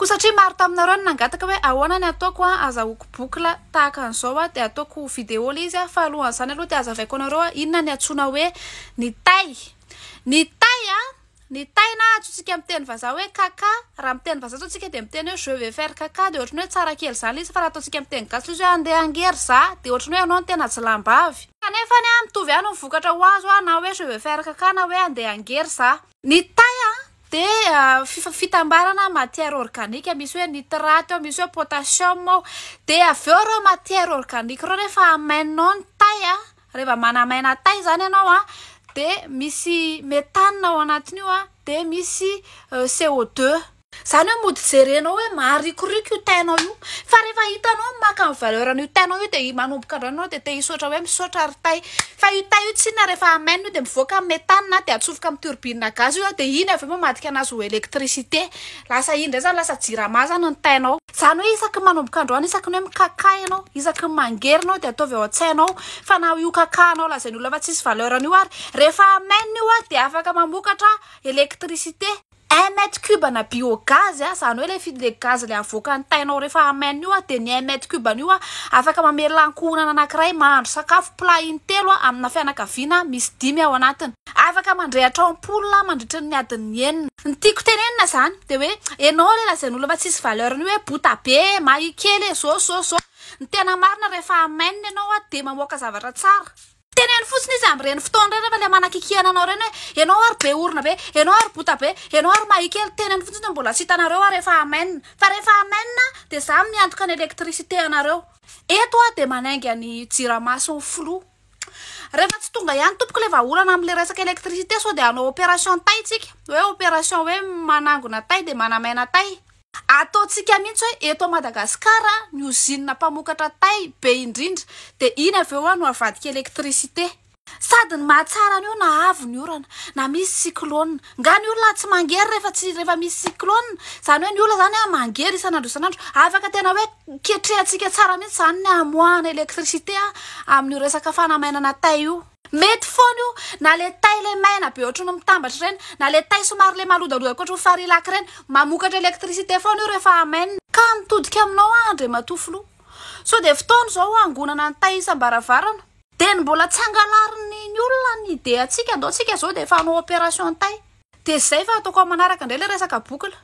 Ko satria maro taminareo ny nangataka hoe ahoana ny ataoko azahoako bokla tahaka an'izao dia ataoko vidéo le izy fa alohan'izany aloha dia azavaiko anareo inona ny antsoina hoe ny tay. Ny tay na atsotsika amin'ny teny vazaha hoe kaka, raha amin'ny teny vazaha ataontsika dia miteny hoe je vais faire kaka dia ohatrany hoe tsara kely zany izy fa raha ataontsika amin'ny teny gasy izy hoe andeha angery za dia ohatrany hoe ianao no tena jilambavy. Kanefa mitovy ihany ny vokatra ho azo na hoe je vais faire kaka na hoe andeha angery za. Ny tay dia fitambarana matière organique misy hoe nitrate misy hoe potassium dia avy eo ireo matière organique ireo rehefa amaininao ny tay rehefa manamaina tay zany ianao dia misy méthane ao anatiny io dia misy CO2 zany hoe mody jerenao hoe maharikoriko io tainao io fa rehefa hitanao maka ny valeur n'io tainao io dia manomboka androanao dia te hisotra hoe misotra ry tay fa io tay io tsy na rehefa amainina io dia mivoaka méthane dia atsofoka amin'ny turbine gazy io dia iny avy eo mamadika anazy ho électricité lasa iny ndray zany lasa jirama zany ny tainao zany hoe isaky manomboka androany isaky ny hoe mikaka ianao isaky mangerinao dia ataovy ao an-tsainao fa na io kakanao lazainy olona fa tsisy valeur n'io ary rehefa amainina io dia afaka mamokatra électricité 1 mètre cube na biogaz zany hoe le gaz le avoaka ny tainao rehefa amainina io dia ny 1 mètre cube io afaka mamelona ankohonana anankiray mahandro sakafo plat intelo amina fianakaviana misy 5 ao anatiny afaka mandrehatra ampoule mandritra ny adiny enina ny tiako tenenina zany dia hoe ianao le lazainy olona fa tsisy valeur ny hoe bota be mahikely zao ny tena marina rehefa amainina ianao dia mamoaka zavatra tsara teneny fotsiny izy amin'ireny fotoana ireny rehefa le manakikihana anao ireny hoe ianao ary be orina be ianao ary bota be ianao ary mahikely teneny fotsiny mbola tsy hitanareo rehefa amainina fa rehefa amainina dia za miantoka ny électricité anareo eto dia manainga ny jirama sy ny flou rehefa tsy tonga ihany tompoko le vahaolana amin'le resaka électricité sao dia hanao opération tay tsika hoe opération hoe manangona tay dia manamaina tay ataontsika mihitsy hoe eto Madagasikara ny usine mpamokatra tay be indrindra dia iny avy eo no avadika électricité sady ny mahatsara an'io na avo ny orana na misy cyclone nga ny olona tsy mangery rehefa misy cyclone zany hoe ny olona zany mangery isanandro afaka tena hoe ketrehantsika tsara mihitsy zany ny amoahana électricité amin'io resaka fanamainana tay io mety foana io na le tay le maina be ohatrany mitambatra reny na le tay somary le malodadoda koatra farilaky reny mamokatra électricité foana io rehefa amainina ka mitodika aminao andre matofilo so dia fotoana zao angonana ny tay isam-baravarana dia ny mbola tsy angalarin'ny olona ny ide antsika antsika zao dia efa hanao opération tay dia zay fa ataoko manaraka indray le resaka bokla